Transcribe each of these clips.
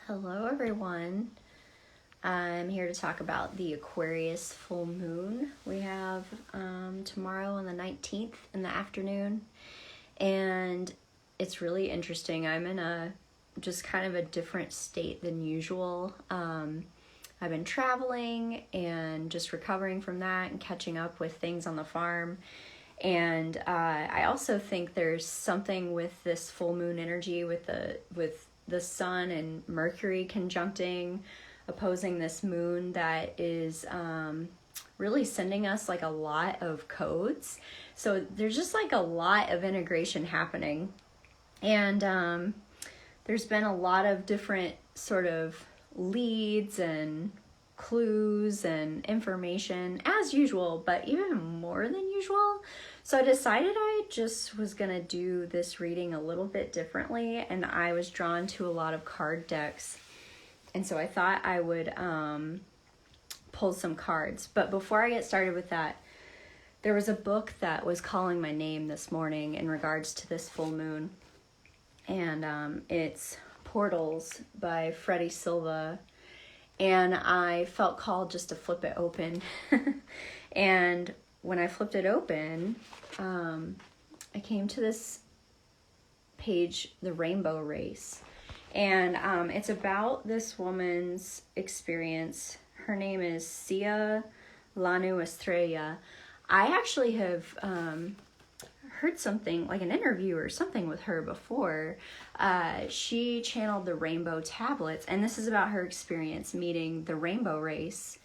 Hello everyone. I'm here to talk about the Aquarius full moon we have tomorrow on the 19th in the afternoon. And it's really interesting. I'm in a just kind of a different state than usual. I've been traveling and just recovering from that and catching up with things on the farm. And I also think there's something with this full moon energy with the sun and Mercury conjuncting, opposing this moon, that is really sending us like a lot of codes. So there's just like a lot of integration happening. And there's been a lot of different sort of leads and clues and information as usual, but even more than usual. So I decided I just was going to do this reading a little bit differently, and I was drawn to a lot of card decks. And so I thought I would pull some cards. But before I get started with that, there was a book that was calling my name this morning in regards to this full moon. And it's Portals by Freddie Silva. And I felt called just to flip it open. And when I flipped it open, I came to this page, The Rainbow Race. And it's about this woman's experience. Her name is Sia Lanu Estrella. I actually have heard something, like an interview or something with her before. She channeled the rainbow tablets, and this is about her experience meeting the rainbow race.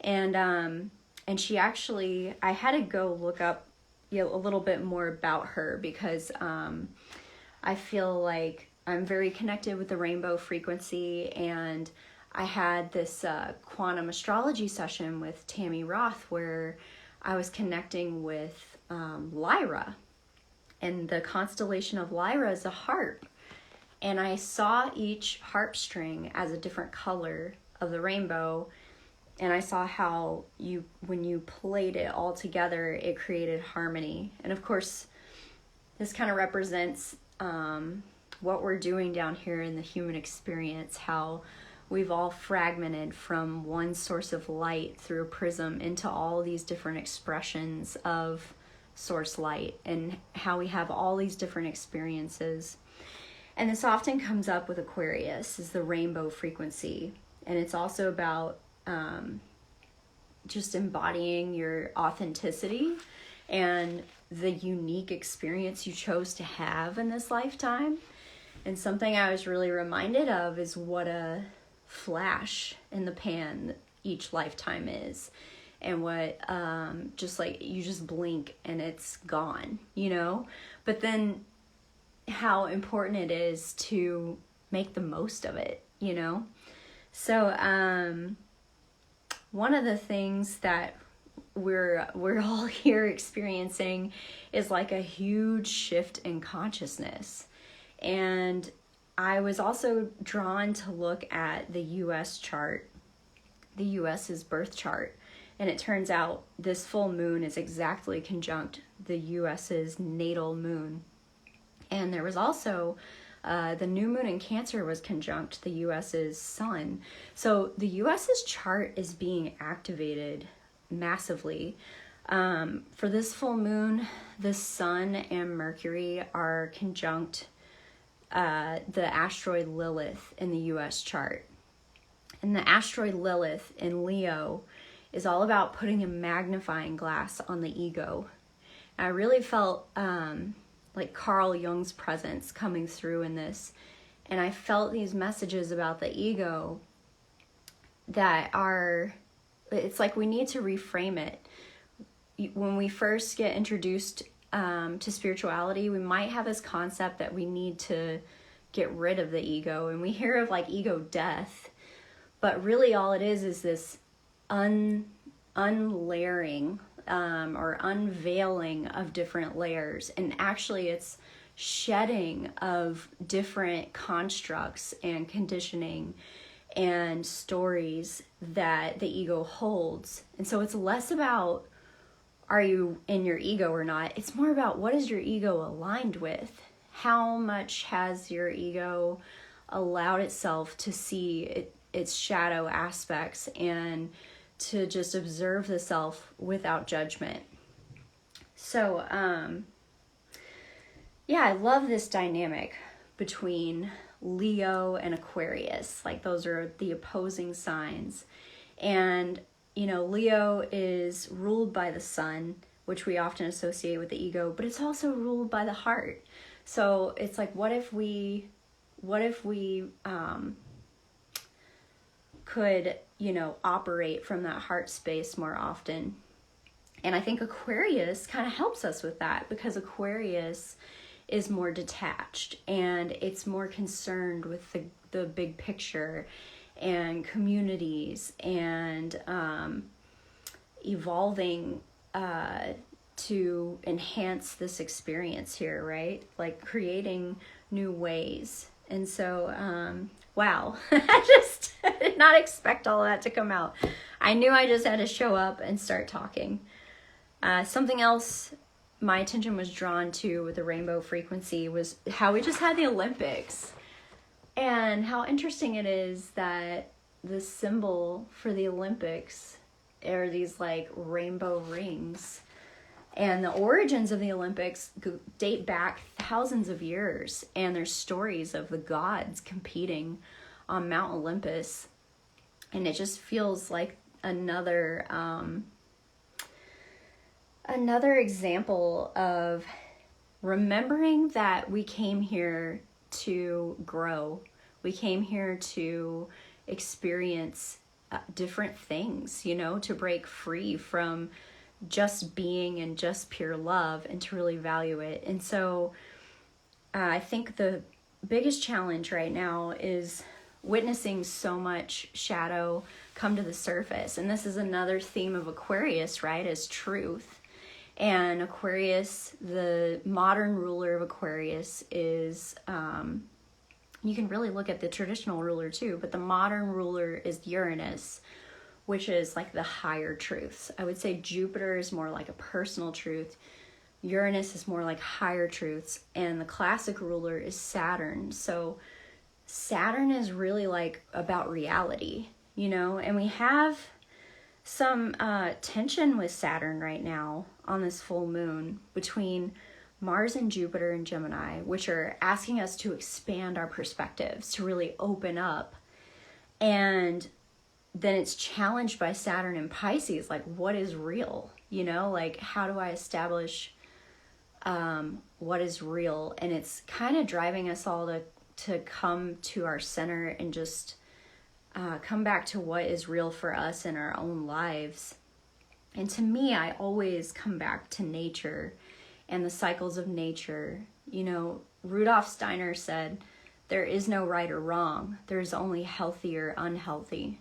And she actually, I had to go look up a little bit more about her, because I feel like I'm very connected with the rainbow frequency. And I had this quantum astrology session with Tammy Roth where I was connecting with Lyra. And the constellation of Lyra is a harp. And I saw each harp string as a different color of the rainbow. And I saw how when you played it all together, it created harmony. And of course, this kind of represents what we're doing down here in the human experience, how we've all fragmented from one source of light through a prism into all these different expressions of source light, and how we have all these different experiences. And this often comes up with Aquarius, is the rainbow frequency. And it's also about just embodying your authenticity and the unique experience you chose to have in this lifetime. And something I was really reminded of is what a flash in the pan each lifetime is. And what just like you just blink and it's gone, But then how important it is to make the most of it, So one of the things that we're all here experiencing is like a huge shift in consciousness. And I was also drawn to look at the U.S. chart, the U.S.'s birth chart. And it turns out this full moon is exactly conjunct the U.S.'s natal moon. And there was also the new moon in Cancer was conjunct the U.S.'s sun. So the U.S.'s chart is being activated massively. For this full moon, the sun and Mercury are conjunct the asteroid Lilith in the U.S. chart. And the asteroid Lilith in Leo is all about putting a magnifying glass on the ego. And I really felt like Carl Jung's presence coming through in this. And I felt these messages about the ego that it's like we need to reframe it. When we first get introduced to spirituality, we might have this concept that we need to get rid of the ego. And we hear of like ego death. But really all it is this unlayering or unveiling of different layers. And actually it's shedding of different constructs and conditioning and stories that the ego holds. And so it's less about are you in your ego or not. It's more about what is your ego aligned with. How much has your ego allowed itself to see its shadow aspects and to just observe the self without judgment. So, yeah, I love this dynamic between Leo and Aquarius. Like, those are the opposing signs. And, you know, Leo is ruled by the sun, which we often associate with the ego, but it's also ruled by the heart. So it's like, what if we could, you know, operate from that heart space more often? And I think Aquarius kind of helps us with that, because Aquarius is more detached and it's more concerned with the big picture and communities and evolving to enhance this experience here, right? Like creating new ways. And so, wow, I just did not expect all that to come out. I knew I just had to show up and start talking. Something else my attention was drawn to with the rainbow frequency was how we just had the Olympics, and how interesting it is that the symbol for the Olympics are these like rainbow rings. And the origins of the Olympics date back thousands of years, and there's stories of the gods competing on Mount Olympus, and it just feels like another example of remembering that we came here to grow. We came here to experience different things, you know, to break free from just being and just pure love, and to really value it. And so I think the biggest challenge right now is witnessing so much shadow come to the surface. And this is another theme of Aquarius, right, is truth. And Aquarius, the modern ruler of Aquarius is, you can really look at the traditional ruler too, but the modern ruler is Uranus, which is like the higher truths. I would say Jupiter is more like a personal truth. Uranus is more like higher truths. And the classic ruler is Saturn. So Saturn is really like about reality, you know, and we have some tension with Saturn right now on this full moon between Mars and Jupiter and Gemini, which are asking us to expand our perspectives, to really open up. And then it's challenged by Saturn and Pisces, like, what is real? You know, like, how do I establish what is real? And it's kind of driving us all to come to our center and just come back to what is real for us in our own lives. And to me, I always come back to nature and the cycles of nature. You know, Rudolf Steiner said, there is no right or wrong. There's only healthy or unhealthy.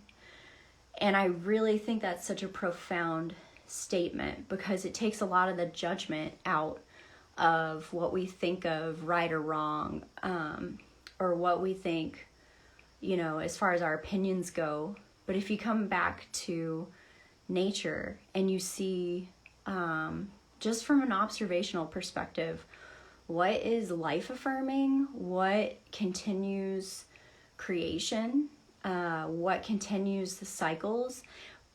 And I really think that's such a profound statement, because it takes a lot of the judgment out of what we think of right or wrong, or what we think, you know, as far as our opinions go. But if you come back to nature and you see, just from an observational perspective, what is life affirming, what continues creation, what continues the cycles.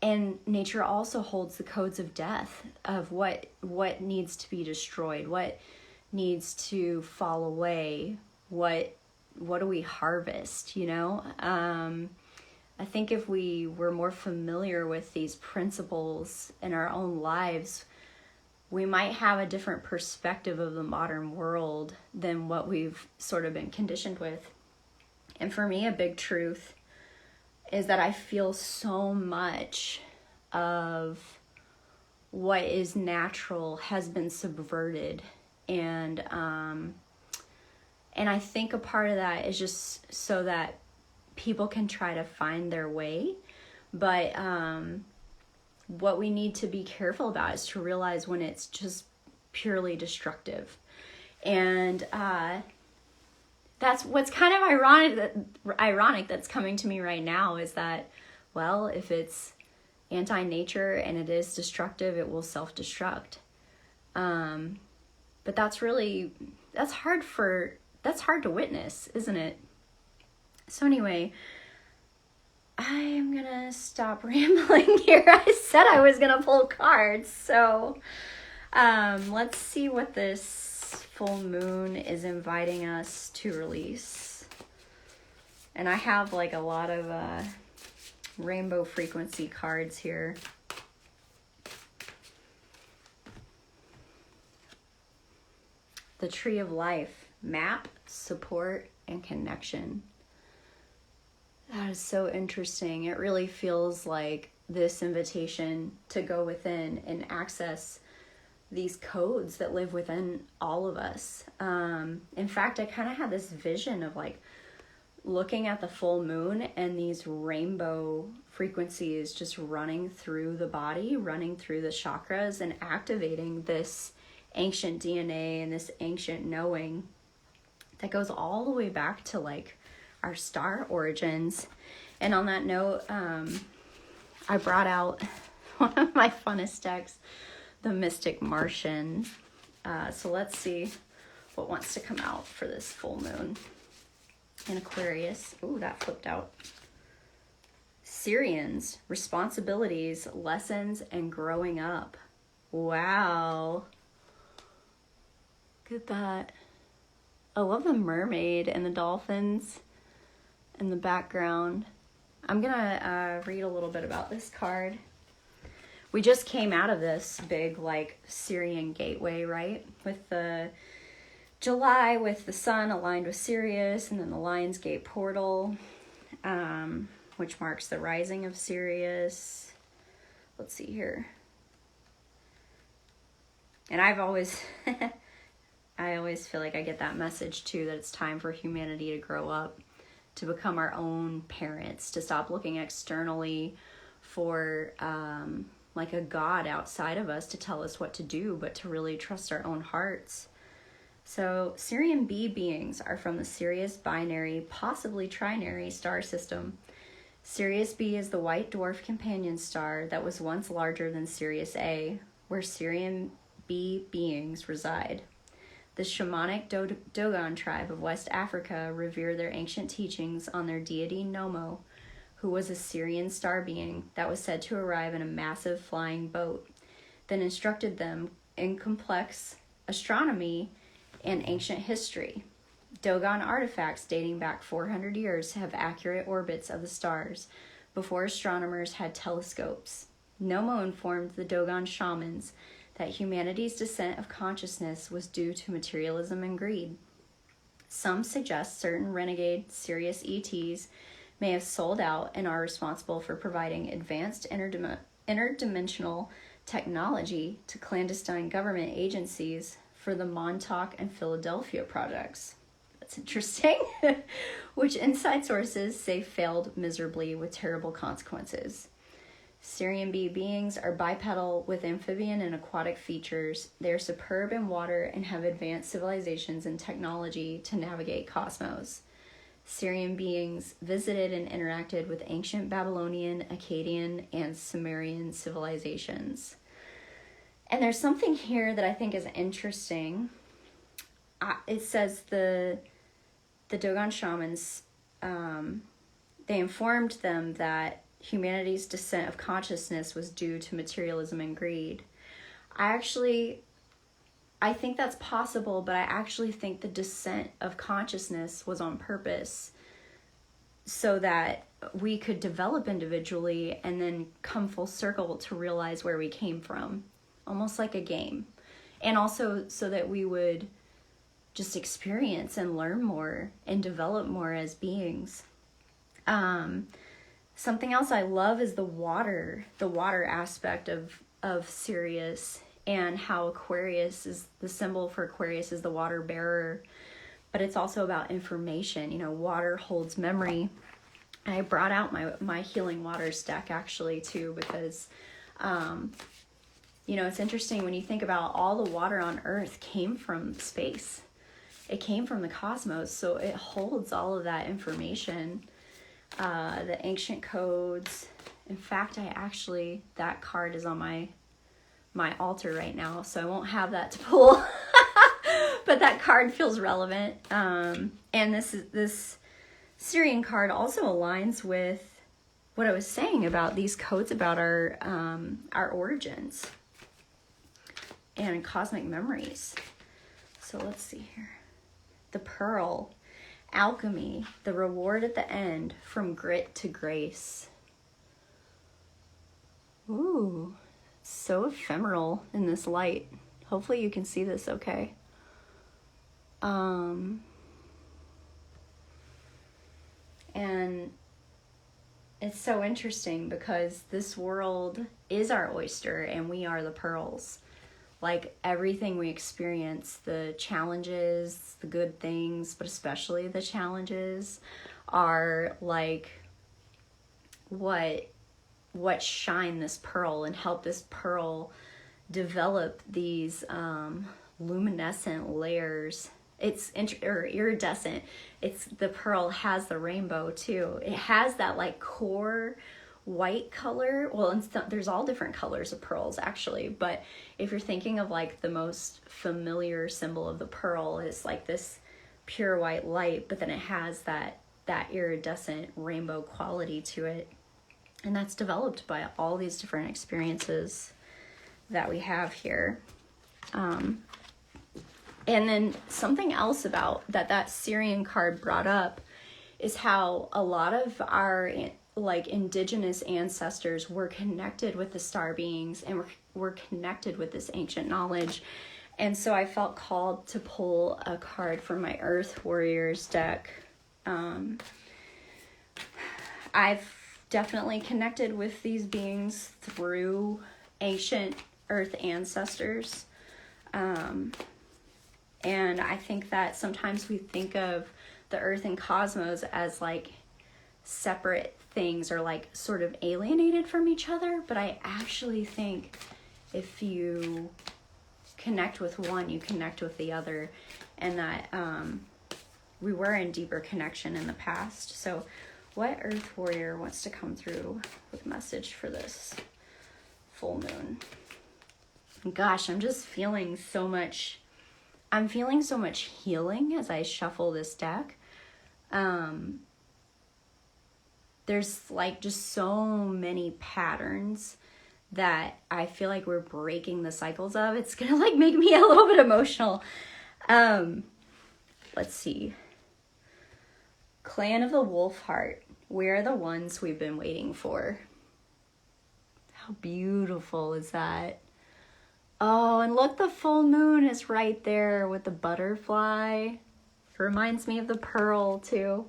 And nature also holds the codes of death, of what needs to be destroyed, what needs to fall away, what do we harvest, you know? I think if we were more familiar with these principles in our own lives, we might have a different perspective of the modern world than what we've sort of been conditioned with. And for me, a big truth is that I feel so much of what is natural has been subverted. And I think a part of that is just so that people can try to find their way. But what we need to be careful about is to realize when it's just purely destructive. And that's what's kind of ironic that's coming to me right now, is that, well, if it's anti-nature and it is destructive, it will self-destruct. But that's hard to witness, isn't it? So anyway, I am going to stop rambling here. I said I was going to pull cards. So let's see what this full moon is inviting us to release. And I have like a lot of rainbow frequency cards here. The Tree of Life, map, support, and connection. That is so interesting. It really feels like this invitation to go within and access these codes that live within all of us. In fact, I kind of had this vision of like looking at the full moon and these rainbow frequencies just running through the body, running through the chakras, and activating this ancient DNA and this ancient knowing that goes all the way back to like our star origins. And on that note, I brought out one of my funnest decks, the Mystic Martian. So let's see what wants to come out for this full moon in Aquarius. Ooh, that flipped out. Syrians, responsibilities, lessons, and growing up. Wow. Look at that. I love the mermaid and the dolphins in the background. I'm gonna read a little bit about this card. We just came out of this big like Syrian gateway, right? With the July, with the sun aligned with Sirius, and then the Lion's Gate portal, which marks the rising of Sirius. Let's see here. And I've always I always feel like I get that message too, that it's time for humanity to grow up, to become our own parents, to stop looking externally for like a God outside of us to tell us what to do, but to really trust our own hearts. So Sirian B beings are from the Sirius binary, possibly trinary star system. Sirius B is the white dwarf companion star that was once larger than Sirius A, where Sirian B beings reside. The shamanic Dogon tribe of West Africa revere their ancient teachings on their deity Nomo, who was a Syrian star being that was said to arrive in a massive flying boat, then instructed them in complex astronomy and ancient history. Dogon artifacts dating back 400 years have accurate orbits of the stars before astronomers had telescopes. Nomo informed the Dogon shamans that humanity's descent of consciousness was due to materialism and greed. Some suggest certain renegade Sirius ETs may have sold out and are responsible for providing advanced interdimensional technology to clandestine government agencies for the Montauk and Philadelphia projects. That's interesting. Which inside sources say failed miserably with terrible consequences. Sirian B beings are bipedal with amphibian and aquatic features. They are superb in water and have advanced civilizations and technology to navigate cosmos. Sirian beings visited and interacted with ancient Babylonian, Akkadian, and Sumerian civilizations. And there's something here that I think is interesting. It says the Dogon shamans, they informed them that humanity's descent of consciousness was due to materialism and greed. I think that's possible, but I actually think the descent of consciousness was on purpose so that we could develop individually and then come full circle to realize where we came from, almost like a game. And also so that we would just experience and learn more and develop more as beings. Something else I love is the water aspect of Sirius, and how Aquarius is, the symbol for Aquarius is the water bearer, but it's also about information. You know, water holds memory. I brought out my Healing Waters deck actually too, because, you know, it's interesting when you think about all the water on Earth came from space. It came from the cosmos, so it holds all of that information. The ancient codes. In fact, that card is on my altar right now, so I won't have that to pull. But that card feels relevant. And this Syrian card also aligns with what I was saying about these codes about our origins and cosmic memories. So let's see here. The pearl, alchemy, the reward at the end, from grit to grace. Ooh, so ephemeral in this light. Hopefully you can see this okay. And it's so interesting because this world is our oyster and we are the pearls. Like everything we experience, the challenges, the good things, but especially the challenges, are like what shine this pearl and help this pearl develop these luminescent layers. It's iridescent. The pearl has the rainbow too. It has that like core white color. Well, there's all different colors of pearls actually, but if you're thinking of like the most familiar symbol of the pearl is like this pure white light, but then it has that iridescent rainbow quality to it. And that's developed by all these different experiences that we have here. And then something else about that Syrian card brought up is how a lot of our like indigenous ancestors were connected with the star beings and were connected with this ancient knowledge. And so I felt called to pull a card from my Earth Warriors deck. I've definitely connected with these beings through ancient Earth ancestors. And I think that sometimes we think of the Earth and cosmos as like separate things or like sort of alienated from each other. But I actually think if you connect with one, you connect with the other, and that we were in deeper connection in the past. So what Earth Warrior wants to come through with a message for this full moon? Gosh, I'm just feeling so much. I'm feeling so much healing as I shuffle this deck. There's like just so many patterns that I feel like we're breaking the cycles of. It's gonna like make me a little bit emotional. Let's see. Clan of the Wolf Heart. We're the ones we've been waiting for. How beautiful is that? Oh, and look, the full moon is right there with the butterfly. It reminds me of the pearl too.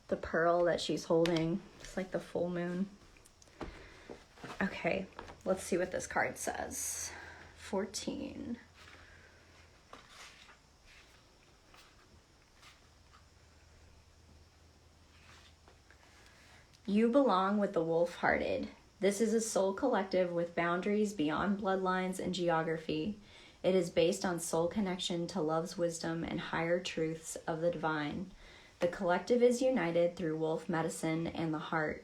The pearl that she's holding. It's like the full moon. Okay, let's see what this card says. 14. You belong with the wolf-hearted. This is a soul collective with boundaries beyond bloodlines and geography. It is based on soul connection to love's wisdom and higher truths of the divine. The collective is united through wolf medicine and the heart.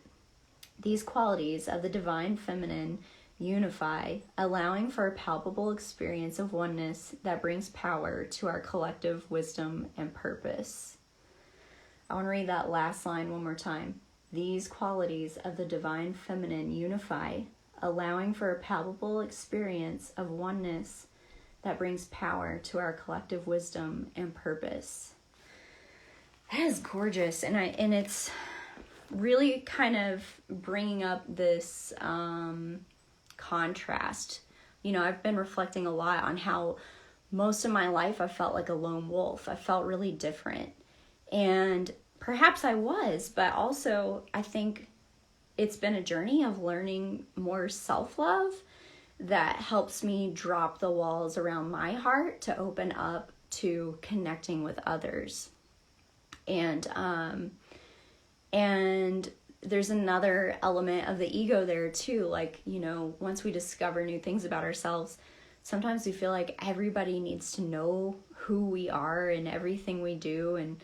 These qualities of the divine feminine unify, allowing for a palpable experience of oneness that brings power to our collective wisdom and purpose. I want to read that last line one more time. These qualities of the divine feminine unify, allowing for a palpable experience of oneness that brings power to our collective wisdom and purpose. That is gorgeous, and it's really kind of bringing up this contrast. You know, I've been reflecting a lot on how most of my life I felt like a lone wolf. I felt really different, and perhaps I was, but also I think it's been a journey of learning more self-love that helps me drop the walls around my heart to open up to connecting with others. And there's another element of the ego there too. Like, you know, once we discover new things about ourselves, sometimes we feel like everybody needs to know who we are and everything we do. And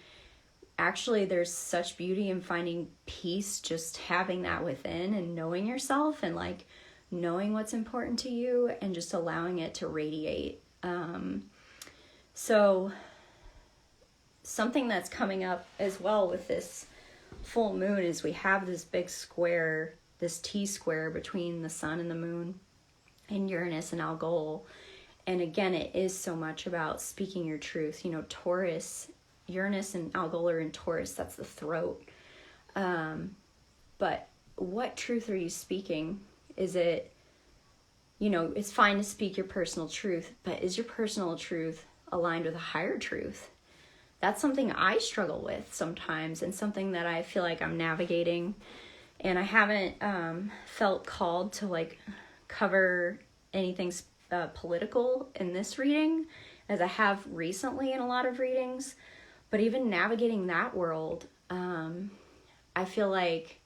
actually there's such beauty in finding peace, just having that within and knowing yourself and like knowing what's important to you and just allowing it to radiate. So something that's coming up as well with this full moon is we have this big square, this T-square between the sun and the moon and Uranus and Algol. And again, it is so much about speaking your truth. You know, Taurus, Uranus and Algol are in Taurus. That's the throat. But what truth are you speaking? Is it, you know, it's fine to speak your personal truth, but is your personal truth aligned with a higher truth? That's something I struggle with sometimes, and something that I feel like I'm navigating. And I haven't felt called to like cover anything political in this reading, as I have recently in a lot of readings. But even navigating that world, I feel like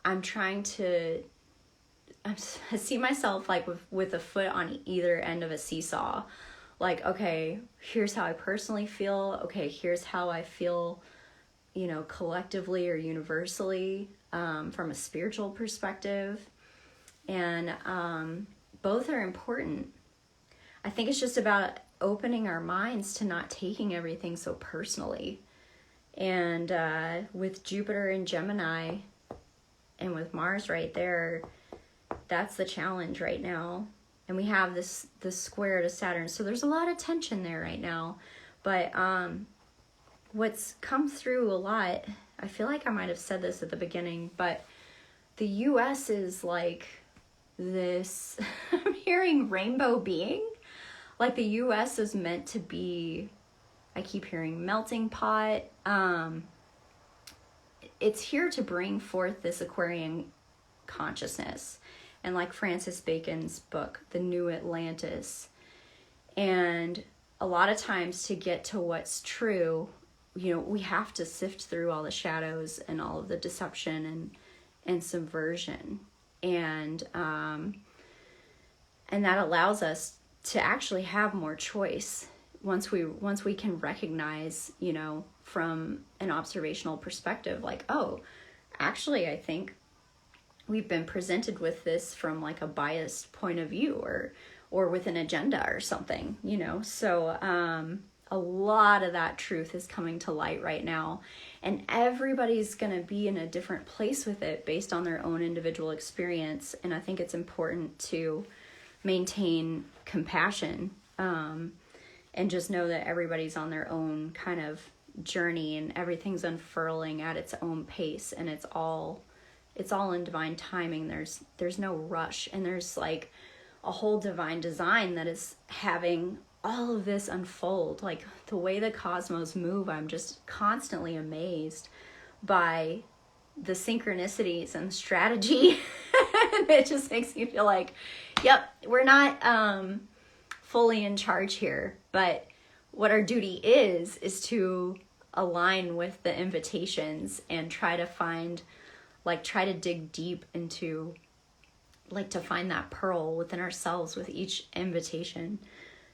I'm trying to, I see myself like with a foot on either end of a seesaw. Like, okay, here's how I personally feel. Okay, here's how I feel, you know, collectively or universally, from a spiritual perspective. And both are important. I think it's just about opening our minds to not taking everything so personally. And with Jupiter in Gemini and with Mars right there, that's the challenge right now. And we have this square to Saturn. So there's a lot of tension there right now. But what's come through a lot, I feel like I might have said this at the beginning, but the U.S. is like this, I'm hearing rainbow being. Like the U.S. is meant to be, I keep hearing melting pot. It's here to bring forth this Aquarian consciousness. And like Francis Bacon's book, The New Atlantis. And a lot of times to get to what's true, you know, we have to sift through all the shadows and all of the deception and subversion. And that allows us to actually have more choice once we can recognize, you know, from an observational perspective, like, oh, actually, I think we've been presented with this from like a biased point of view or with an agenda or something, you know. So a lot of that truth is coming to light right now, and everybody's going to be in a different place with it based on their own individual experience. And I think it's important to maintain compassion, and just know that everybody's on their own kind of journey, and everything's unfurling at its own pace, and it's all in divine timing. There's no rush, and there's like a whole divine design that is having all of this unfold. Like the way the cosmos move, I'm just constantly amazed by the synchronicities and strategy. It just makes me feel like, yep, we're not fully in charge here, but what our duty is to align with the invitations and try to dig deep into, like, to find that pearl within ourselves with each invitation.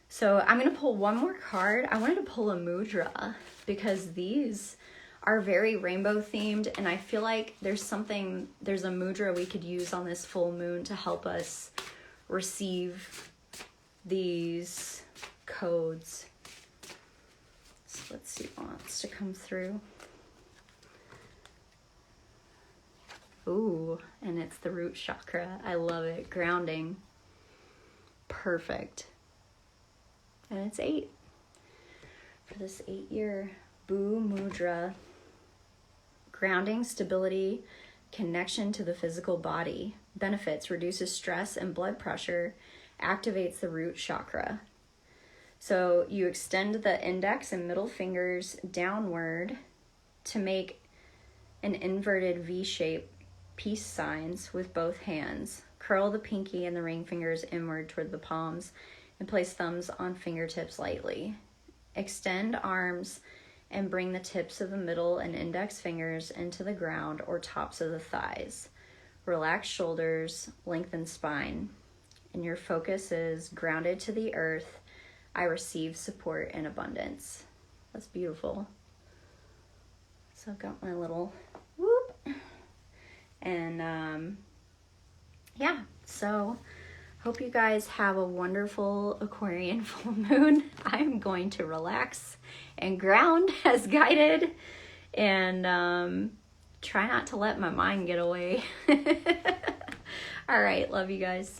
So I'm going to pull one more card. I wanted to pull a mudra because these are very rainbow themed, and I feel like there's a mudra we could use on this full moon to help us receive these codes. So let's see what wants to come through. Ooh, and it's the root chakra. I love it. Grounding. Perfect. And it's 8 for this 8-year Boo Mudra. Grounding, stability, connection to the physical body. Benefits: reduces stress and blood pressure, activates the root chakra. So you extend the index and middle fingers downward to make an inverted V-shape peace signs with both hands. Curl the pinky and the ring fingers inward toward the palms and place thumbs on fingertips lightly. Extend arms and bring the tips of the middle and index fingers into the ground or tops of the thighs. Relax shoulders, lengthen spine. And your focus is grounded to the earth. I receive support and abundance. That's beautiful. So I've got my little whoop. And yeah, so hope you guys have a wonderful Aquarian full moon. I'm going to relax and ground as guided, and try not to let my mind get away. All right, love you guys.